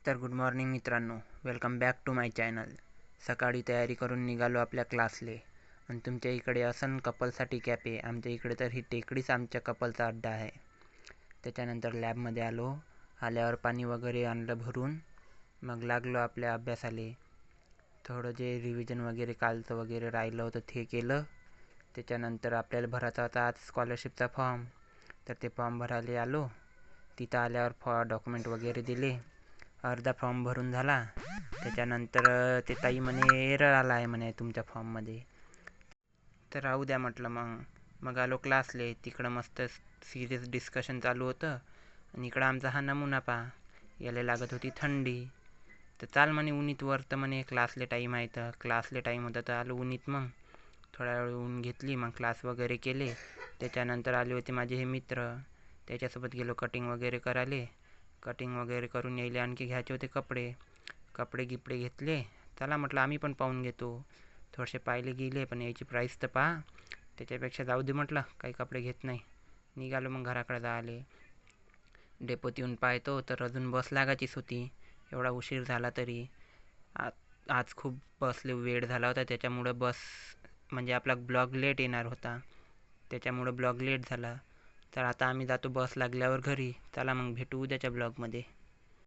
तर good morning मित्रांनो, welcome back to my channel. सकाळी तयारी करून निघालो आपल्या क्लासले. आणि तुमच्या इकडे असन कपलसाठी कॅफे, आमच्या इकडे तर ही टेकडीच आमच्या कपलचा अड्डा आहे. त्याच्यानंतर लॅबमध्ये आलो. आल्यावर पाणी वगैरे आणलं भरून. मग लागलो आपल्या अभ्यासाले. थोडं जे रिव्हिजन वगैरे कालचं वगैरे राहिलं होतं ते केलं. त्याच्यानंतर आपल्याला भरायचा होता आज स्कॉलरशिपचा फॉर्म, तर ते फॉर्म भरायला आलो. तिथं आल्यावर डॉक्युमेंट वगैरे दिले. अर्धा फॉर्म भरून झाला. त्याच्यानंतर ते ताई म्हणे एरर आला आहे म्हणे तुमच्या फॉर्ममध्ये. तर राहू द्या म्हटलं. मग आलो क्लासले. तिकडं मस्त सिरियस डिस्कशन चालू होतं. आणि इकडं आमचा हा नमुना पहा, याला लागत होती थंडी. तर चाल म्हणे उन्हीत वर, तर म्हणे क्लासले टाईम आहे. तर क्लासले टाईम होता तर आलो उन्हीत. मग थोड्या वेळ ऊन घेतली. मग क्लास वगैरे केले. त्याच्यानंतर आले होते माझे हे मित्र, त्याच्यासोबत गेलो कटिंग वगैरे करायला. कटिंग वगैरे करून यायले आणखी घ्यायचे होते कपडे गिपडे घेतले. चला म्हटलं आम्ही पण पाहून घेतो. थोडेसे पाहिले गेले, पण याची प्राईस तर पहा. त्याच्यापेक्षा जाऊ दे म्हटलं, काही कपडे घेत नाही. निघालो मग घराकडे जायले. डेपोत येऊन पाहतो तर अजून बस लागायचीच होती. एवढा उशीर झाला तरी. आज खूप बसले वेळ झाला होता, त्याच्यामुळं बस म्हणजे आपला ब्लॉग लेट येणार होता. त्याच्यामुळं ब्लॉग लेट झाला. तर आता आम्ही जातो बस लागल्यावर घरी. चला मग भेटू उद्याच्या ब्लॉगमध्ये.